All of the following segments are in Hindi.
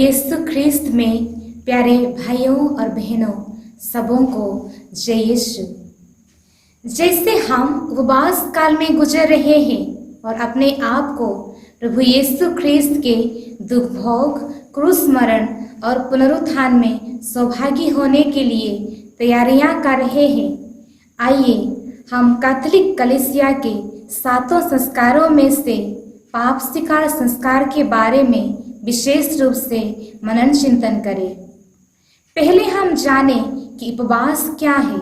यीशु ख्रिस्त में प्यारे भाइयों और बहनों सबों को जय यीशु। जैसे हम उपवास काल में गुजर रहे हैं और अपने आप को प्रभु यीशु ख्रिस्त के दुख भोग, क्रूस मरण और पुनरुत्थान में सौभागी होने के लिए तैयारियां कर रहे हैं, आइए हम कैथोलिक कलीसिया के 7 संस्कारों में से पाप स्वीकार संस्कार के बारे में विशेष रूप से मनन चिंतन करें। पहले हम जानें कि उपवास क्या है।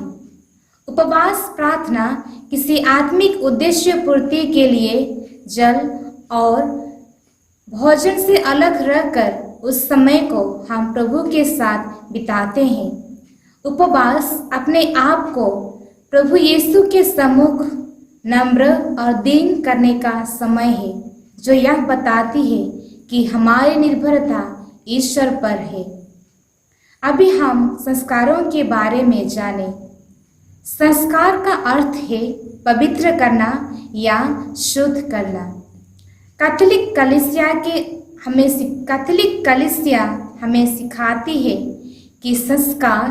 उपवास प्रार्थना किसी आत्मिक उद्देश्य पूर्ति के लिए जल और भोजन से अलग रहकर उस समय को हम प्रभु के साथ बिताते हैं। उपवास अपने आप को प्रभु यीशु के सम्मुख नम्र और दीन करने का समय है, जो यह बताती है कि हमारी निर्भरता ईश्वर पर है। अभी हम संस्कारों के बारे में जानें। संस्कार का अर्थ है पवित्र करना या शुद्ध करना। कैथोलिक कलीसिया हमें सिखाती है कि संस्कार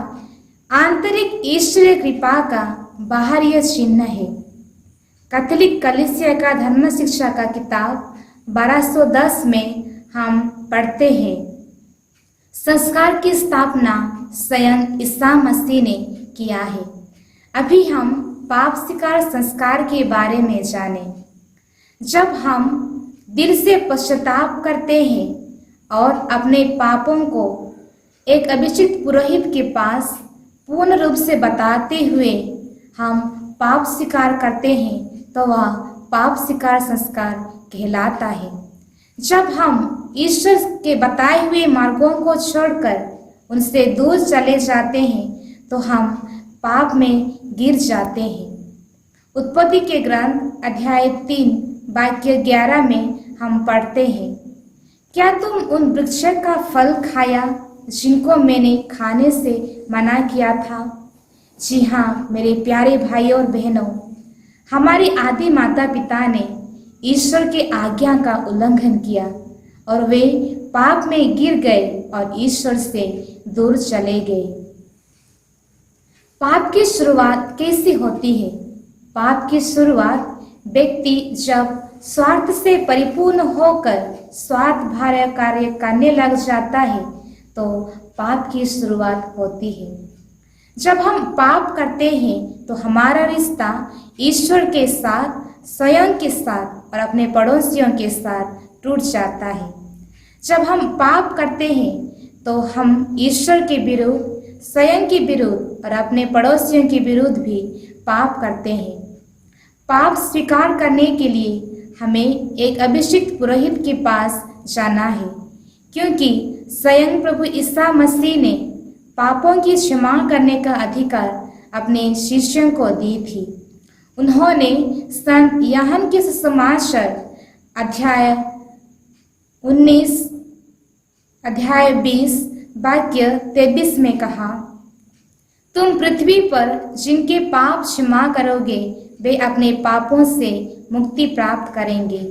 आंतरिक ईश्वरीय कृपा का बाहरी चिन्ह है। कैथोलिक कलीसिया का धर्म शिक्षा का किताब 1210 में हम पढ़ते हैं, संस्कार की स्थापना स्वयं ईसा मसीह ने किया है। अभी हम पाप स्वीकार संस्कार के बारे में जानें। जब हम दिल से पश्चाताप करते हैं और अपने पापों को एक अभिषिक्त पुरोहित के पास पूर्ण रूप से बताते हुए हम पाप स्वीकार करते हैं, तो वह पाप स्वीकार संस्कार कहलाता है। जब हम ईश्वर के बताए हुए मार्गों को छोड़कर उनसे दूर चले जाते हैं, तो हम पाप में गिर जाते हैं। उत्पत्ति के ग्रंथ अध्याय 3 वाक्य 11 में हम पढ़ते हैं, क्या तुम उन वृक्ष का फल खाया जिनको मैंने खाने से मना किया था? जी हाँ मेरे प्यारे भाइयों और बहनों, हमारे आदि माता पिता ने ईश्वर के आज्ञा का उल्लंघन किया और वे पाप में गिर गए और ईश्वर से दूर चले गए। पाप की शुरुआत कैसे होती है? पाप की शुरुआत व्यक्ति जब स्वार्थ से परिपूर्ण होकर स्वार्थ भरा कार्य करने लग जाता है, तो पाप की शुरुआत होती है। जब हम पाप करते हैं तो हमारा रिश्ता ईश्वर के साथ, स्वयं के साथ और अपने पड़ोसियों के साथ टूट जाता है। जब हम पाप करते हैं तो हम ईश्वर के विरुद्ध, स्वयं के विरुद्ध और अपने पड़ोसियों के विरुद्ध भी पाप करते हैं। पाप स्वीकार करने के लिए हमें एक अभिषिक्त पुरोहित के पास जाना है, क्योंकि स्वयं प्रभु ईसा मसीह ने पापों की क्षमा करने का अधिकार अपने शिष्यों को दी थी। उन्होंने संत यूहन्ना के सुसमाचार अध्याय 19 अध्याय 20 वाक्य 23 में कहा, तुम पृथ्वी पर जिनके पाप क्षमा करोगे वे अपने पापों से मुक्ति प्राप्त करेंगे,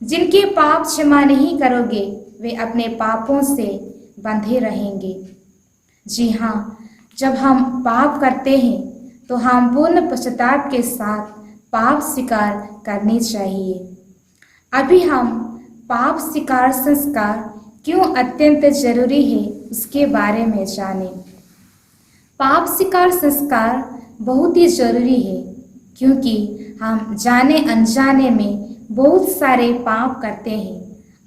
जिनके पाप क्षमा नहीं करोगे वे अपने पापों से बंधे रहेंगे। जी हाँ, जब हम पाप करते हैं तो हम पूर्ण पश्चाताप के साथ पाप स्वीकार करनी चाहिए। अभी हम पाप स्वीकार संस्कार क्यों अत्यंत जरूरी है उसके बारे में जानें। पाप स्वीकार संस्कार बहुत ही जरूरी है, क्योंकि हम जाने अनजाने में बहुत सारे पाप करते हैं,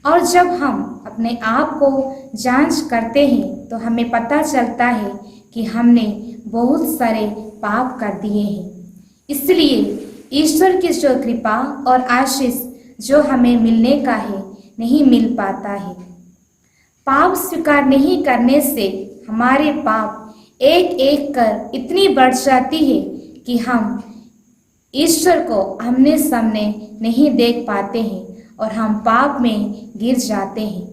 और जब हम अपने आप को जांच करते हैं तो हमें पता चलता है कि हमने बहुत सारे पाप कर दिए हैं। इसलिए ईश्वर की जो कृपा और आशीष जो हमें मिलने का है, नहीं मिल पाता है। पाप स्वीकार नहीं करने से हमारे पाप एक एक कर इतनी बढ़ जाती है कि हम ईश्वर को आमने सामने नहीं देख पाते हैं और हम पाप में गिर जाते हैं।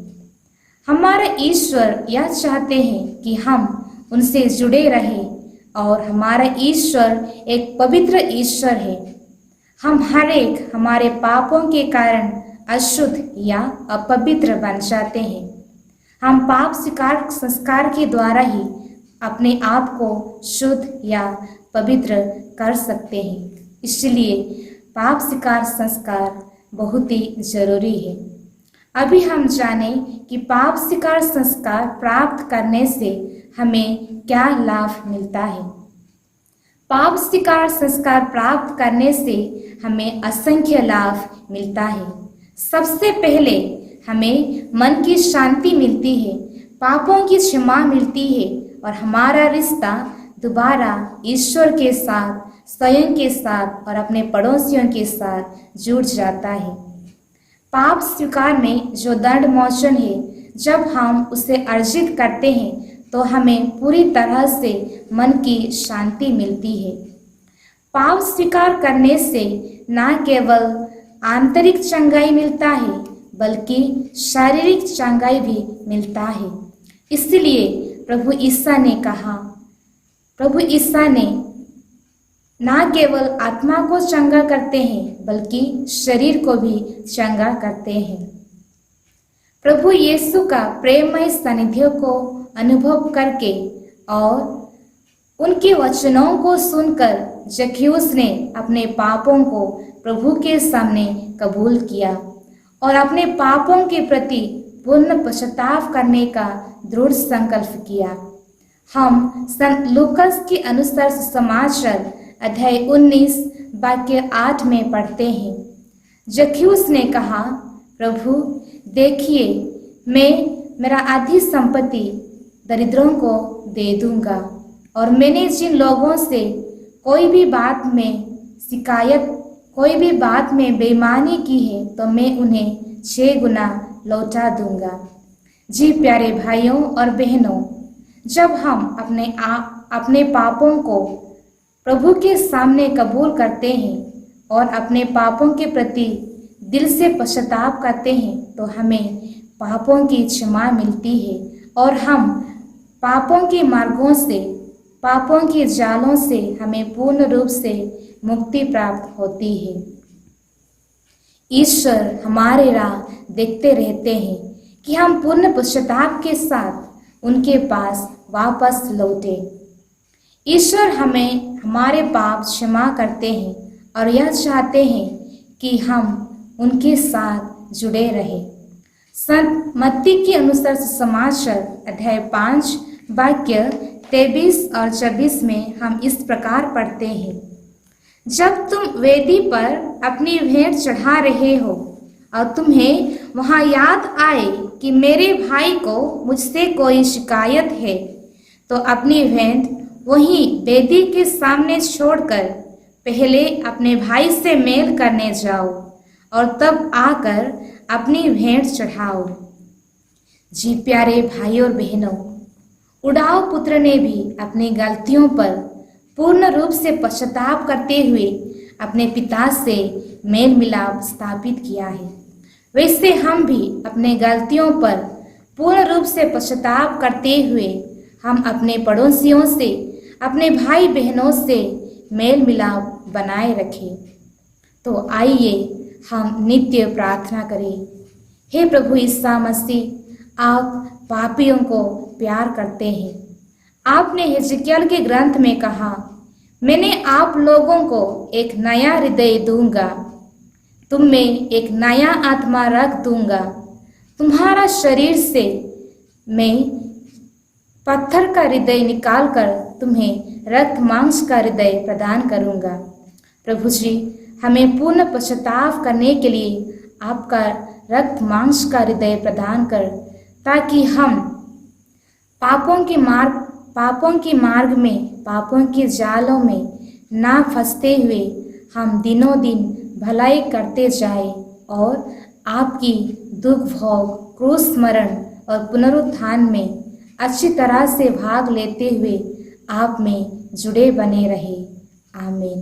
हमारा ईश्वर यह चाहते हैं कि हम उनसे जुड़े रहें, और हमारा ईश्वर एक पवित्र ईश्वर है। हम हर एक हमारे पापों के कारण अशुद्ध या अपवित्र बन जाते हैं। हम पाप स्वीकार संस्कार के द्वारा ही अपने आप को शुद्ध या पवित्र कर सकते हैं। इसलिए पाप स्वीकार संस्कार बहुत ही जरूरी है। अभी हम जानें कि पाप स्वीकार संस्कार प्राप्त करने से हमें क्या लाभ मिलता है। पाप स्वीकार संस्कार प्राप्त करने से हमें असंख्य लाभ मिलता है। सबसे पहले हमें मन की शांति मिलती है, पापों की क्षमा मिलती है और हमारा रिश्ता दोबारा ईश्वर के साथ, स्वयं के साथ और अपने पड़ोसियों के साथ जुड़ जाता है। पाप स्वीकार में जो दंड मोचन है, जब हम उसे अर्जित करते हैं तो हमें पूरी तरह से मन की शांति मिलती है। पाप स्वीकार करने से न केवल आंतरिक चंगाई मिलता है बल्कि शारीरिक चंगाई भी मिलता है। इसलिए प्रभु ईसा ने न केवल आत्मा को चंगा करते हैं बल्कि शरीर को भी चंगा करते हैं। प्रभु यीशु का प्रेममय सानिध्य को अनुभव करके और उनके वचनों को सुनकर जक्कैयुस ने अपने पापों को प्रभु के सामने कबूल किया और अपने पापों के प्रति पूर्ण पश्चाताप करने का दृढ़ संकल्प किया। हम संत लूकास के अनुसार सुसमाचार अध्याय 19 वाक्य 8 में पढ़ते हैं, जक्कैयुस ने कहा, प्रभु देखिए, मैं मेरा आधी संपत्ति दरिद्रों को दे दूंगा और मैंने जिन लोगों से कोई भी बात में बेईमानी की है तो मैं उन्हें 6 गुना लौटा दूंगा। जी प्यारे भाइयों और बहनों, जब हम अपने पापों को प्रभु के सामने कबूल करते हैं और अपने पापों के प्रति दिल से पश्चाताप करते हैं तो हमें पापों की क्षमा मिलती है और हम पापों के मार्गों से, पापों के जालों से हमें पूर्ण रूप से मुक्ति प्राप्त होती है। ईश्वर हमारे राह देखते रहते हैं कि हम पूर्ण पश्चाताप के साथ उनके पास वापस लौटे। ईश्वर हमें हमारे पाप क्षमा करते हैं और यह चाहते हैं कि हम उनके साथ जुड़े रहें। संत मत्ती के अनुसार सुसमाचार अध्याय 5 वाक्य 23 और 24 में हम इस प्रकार पढ़ते हैं, जब तुम वेदी पर अपनी भेंट चढ़ा रहे हो और तुम्हें वहां याद आए कि मेरे भाई को मुझसे कोई शिकायत है, तो अपनी भेंट वहीं वेदी के सामने छोड़कर पहले अपने भाई से मेल करने जाओ और तब आकर अपनी भेंट चढ़ाओ। जी प्यारे भाई और बहनों, उड़ाव पुत्र ने भी अपनी गलतियों पर पूर्ण रूप से पश्चाताप करते हुए अपने पिता से मेल मिलाप स्थापित किया है। वैसे हम भी अपने गलतियों पर पूर्ण रूप से पश्चाताप करते हुए हम अपने पड़ोसियों से, अपने भाई बहनों से मेल मिलाप बनाए रखें। तो आइए हम नित्य प्रार्थना करें। हे प्रभु ईसा मसीह, आप पापियों को प्यार करते हैं। आपने हिजकिय्याह के ग्रंथ में कहा, मैंने आप लोगों को एक नया हृदय दूंगा, तुम में एक नया आत्मा रख दूंगा, तुम्हारा शरीर से मैं पत्थर का हृदय निकालकर तुम्हें रक्त मांस का हृदय प्रदान करूंगा। प्रभु जी, हमें पूर्ण पश्चाताप करने के लिए आपका रक्त मांस का हृदय प्रदान कर, ताकि हम पापों के मार्ग में, पापों के जालों में ना फंसते हुए हम दिनों दिन भलाई करते जाए और आपकी दुख भोग, क्रूस मरण और पुनरुत्थान में अच्छी तरह से भाग लेते हुए आप में जुड़े बने रहे। आमीन।